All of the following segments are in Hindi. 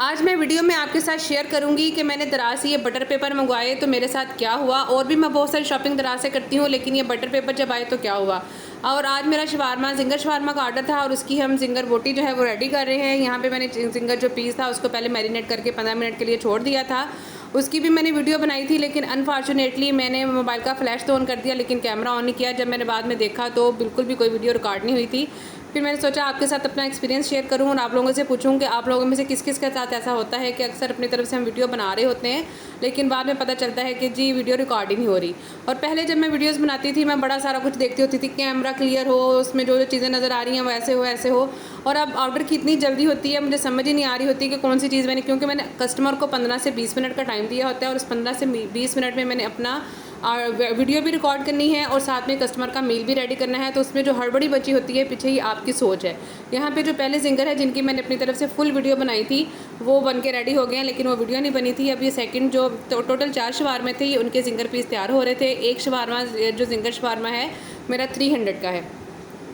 आज मैं वीडियो में आपके साथ शेयर करूंगी कि मैंने दराज से ये बटर पेपर मंगवाए तो मेरे साथ क्या हुआ। और भी मैं बहुत सारी शॉपिंग दराज से करती हूँ, लेकिन ये बटर पेपर जब आए तो क्या हुआ। और आज मेरा शवारमा जिंगर शवारमा का ऑर्डर था और उसकी हम जिंगर बोटी जो है वो रेडी कर रहे हैं। यहाँ पे मैंने जिंगर जो पीस था उसको पहले मैरिनेट करके 15 मिनट के लिए छोड़ दिया था। उसकी भी मैंने वीडियो बनाई थी, लेकिन अनफॉर्चुनेटली मैंने मोबाइल का फ्लैश तो ऑन कर दिया लेकिन कैमरा ऑन नहीं किया। जब मैंने बाद में देखा तो बिल्कुल भी कोई वीडियो रिकॉर्ड नहीं हुई थी। फिर मैंने सोचा आपके साथ अपना एक्सपीरियंस शेयर करूं और आप लोगों से पूछूं कि आप लोगों में से किस किस के साथ ऐसा होता है कि अक्सर अपनी तरफ से हम वीडियो बना रहे होते हैं लेकिन बाद में पता चलता है कि जी वीडियो रिकॉर्ड ही नहीं हो रही। और पहले जब मैं वीडियोस बनाती थी मैं बड़ा सारा कुछ देखती होती थी, कैमरा क्लियर हो, उसमें जो जो चीज़ें नज़र आ रही हैं वैसे हो ऐसे हो। और अब ऑर्डर की इतनी जल्दी होती है, मुझे समझ ही नहीं आ रही होती कि कौन सी चीज़ मैंने, क्योंकि मैंने कस्टमर को 15 से 20 मिनट का टाइम दिया होता है और उस 15 से 20 मिनट में मैंने अपना वीडियो भी रिकॉर्ड करनी है और साथ में कस्टमर का मील भी रेडी करना है। तो उसमें जो हड़बड़ी बची होती है पीछे ही आपकी सोच है। यहाँ पे जो पहले जिंगर है जिनकी मैंने अपनी तरफ से फुल वीडियो बनाई थी वो बन के रेडी हो गए हैं, लेकिन वो वीडियो नहीं बनी थी। अब ये सेकंड जो टोटल 4 शवारमे थे उनके जिंगर पीस तैयार हो रहे थे। एक शवारमा जो जिंगर शवारमा है मेरा 300 का है,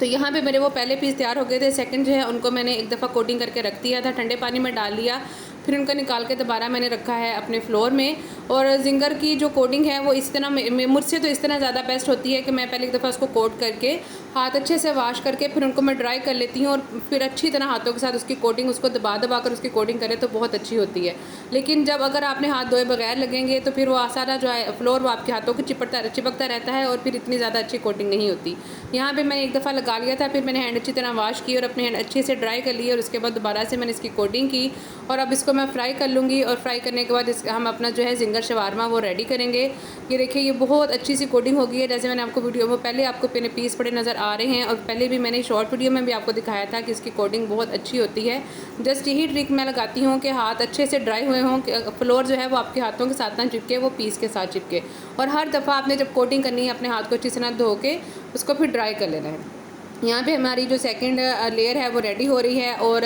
तो यहाँ पे मेरे वो पहले पीस तैयार हो गए थे। सेकंड जो है उनको मैंने एक दफ़ा कोटिंग करके रख दिया था, ठंडे पानी में डाल लिया, फिर उनका निकाल के दोबारा मैंने रखा है अपने फ्लोर में। और जिंगर की जो कोटिंग है वो इस तरह मुझसे तो इस तरह ज़्यादा बेस्ट होती है कि मैं पहले एक दफ़ा उसको कोट करके हाथ अच्छे से वॉश करके फिर उनको मैं ड्राई कर लेती हूँ और फिर अच्छी तरह हाथों के साथ उसकी कोटिंग उसको दबा दबा कर उसकी कोटिंग करें तो बहुत अच्छी होती है। लेकिन जब अगर आपने हाथ धोए बगैर लगेंगे तो फिर वो सारा जो है फ्लोर वो आपके हाथों को चिपकता रहता है और फिर इतनी ज़्यादा अच्छी कोटिंग नहीं होती। यहाँ पर मैंने एक दफ़ा लगा लिया था, फिर मैंने हैंड अच्छी तरह वॉश की और अपने हैंड अच्छे से ड्राई कर लिए और उसके बाद दोबारा से मैंने इसकी कोटिंग की। और अब इसको मैं फ्राई कर लूँगी और फ्राई करने के बाद हम अपना जो है जिंगर शवारमा वो रेडी करेंगे। ये देखिए ये बहुत अच्छी सी कोटिंग हो गई है। जैसे मैंने आपको वीडियो में पहले आपको पीस पड़े नज़र आ रहे हैं और पहले भी मैंने शॉर्ट वीडियो में भी आपको दिखाया था कि इसकी कोटिंग बहुत अच्छी होती है। जस्ट यही ट्रिक मैं लगाती हूँ कि हाथ अच्छे से ड्राई हुए हों, फ्लोर जो है वो आपके हाथों के साथ ना चिपके, वो पीस के साथ चिपके। और हर दफ़ा आपने जब कोटिंग करनी है अपने हाथ को अच्छी से ना धो के उसको फिर ड्राई कर लेना है। यहाँ पे हमारी जो सेकंड लेयर है वो रेडी हो रही है। और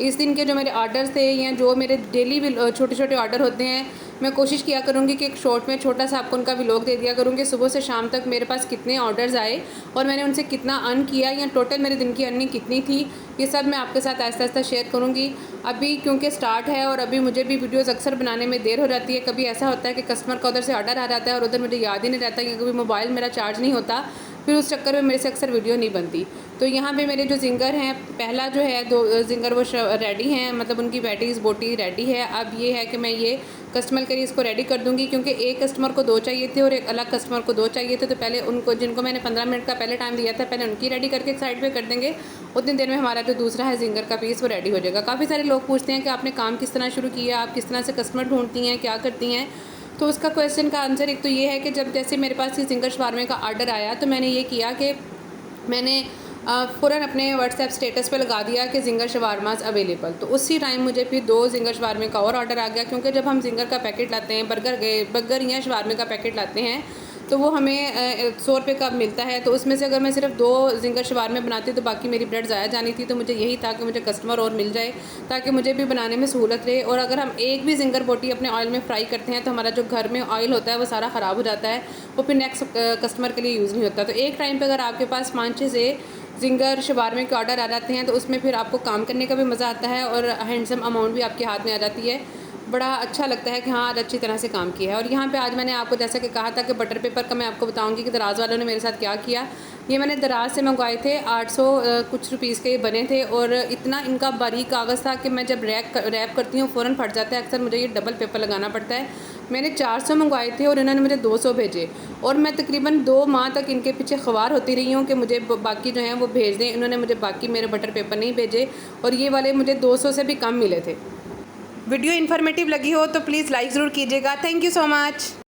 इस दिन के जो मेरे ऑर्डर्स थे या जो मेरे डेली छोटे छोटे ऑर्डर होते हैं, मैं कोशिश किया करूँगी कि एक शॉर्ट में छोटा सा आपको उनका व्लॉग दे दिया करूँगी सुबह से शाम तक मेरे पास कितने ऑर्डर्स आए और मैंने उनसे कितना अर्न किया या टोटल मेरे दिन की अर्निंग कितनी थी। ये सब मैं आपके साथ आहिस्ता आहिस्ता शेयर करूँगी। अभी क्योंकि स्टार्ट है और अभी मुझे भी वीडियोज़ अक्सर बनाने में देर हो जाती है। कभी ऐसा होता है कि कस्टमर का उधर से ऑर्डर आ जाता है और उधर मुझे याद ही नहीं रहता कि कभी मोबाइल मेरा चार्ज नहीं होता, फिर उस चक्कर में मेरे से अक्सर वीडियो नहीं बनती। तो यहाँ पे मेरे जो जिंगर हैं, पहला जो है 2 जिंगर वो रेडी हैं, मतलब उनकी पैटीज़ बोटी रेडी है। अब ये है कि मैं ये कस्टमर के लिए इसको रेडी कर दूँगी, क्योंकि एक कस्टमर को 2 चाहिए थे और एक अलग कस्टमर को 2 चाहिए थे। तो पहले उनको, जिनको मैंने 15 मिनट का पहले टाइम दिया था, पहले उनकी रेडी करके एक साइड पर कर देंगे। उतनी देर में हमारा जो दूसरा है जिंगर का पीस वो रेडी हो जाएगा। काफ़ी सारे लोग पूछते हैं कि आपने काम किस तरह शुरू किया, आप किस तरह से कस्टमर ढूंढती हैं, क्या करती हैं। तो उसका क्वेश्चन का आंसर एक तो ये है कि जब जैसे मेरे पास ये जिंगर शवारमे का ऑर्डर आया तो मैंने ये किया कि मैंने फ़ौरन अपने व्हाट्सएप स्टेटस पे लगा दिया कि जिंगर शवारमास अवेलेबल। तो उसी टाइम मुझे फिर 2 जिंगर शवारमे का और ऑर्डर आ गया, क्योंकि जब हम जिंगर का पैकेट लाते हैं, बर्गर या शवारमे का पैकेट लाते हैं तो वो हमें 100 रुपये का मिलता है। तो उसमें से अगर मैं सिर्फ 2 जिंगर शवारमे बनाती तो बाकी मेरी ब्रेड ज़ाया जानी थी। तो मुझे यही था कि मुझे कस्टमर और मिल जाए ताकि मुझे भी बनाने में सहूलत रहे। और अगर हम एक भी जिंगर बोटी अपने ऑयल में फ्राई करते हैं तो हमारा जो घर में ऑयल होता है वो सारा ख़राब हो जाता है, वो फिर नेक्स्ट कस्टमर के लिए यूज़ नहीं होता। तो एक टाइम पर अगर आपके पास 5-6 से जिंगर शवारमे के ऑर्डर आ जाते हैं तो उसमें फिर आपको काम करने का भी मज़ा आता है और हैंडसम अमाउंट भी आपके हाथ में आ जाती है। बड़ा अच्छा लगता है कि हाँ आज अच्छी तरह से काम किया है। और यहाँ पे आज मैंने आपको जैसा कि कहा था कि बटर पेपर का मैं आपको बताऊंगी कि दराज वालों ने मेरे साथ क्या किया। ये मैंने दराज से मंगवाए थे, 800 कुछ रुपीज़ के ये बने थे और इतना इनका बारीक कागज़ था कि मैं जब रैप करती हूँ फ़ौरन फट जाता है। अक्सर मुझे ये डबल पेपर लगाना पड़ता है। मैंने 400 मंगवाए थे और इन्होंने मुझे 200 भेजे और मैं तकरीबन 2 माह तक इनके पीछे ख्वार होती रही हूँ कि मुझे बाकी जो हैं वो भेज दें। इन्होंने मुझे बाकी मेरे बटर पेपर नहीं भेजे और ये वाले मुझे 200 से भी कम मिले थे। वीडियो इन्फॉर्मेटिव लगी हो तो प्लीज़ लाइक ज़रूर कीजिएगा। Thank you so much.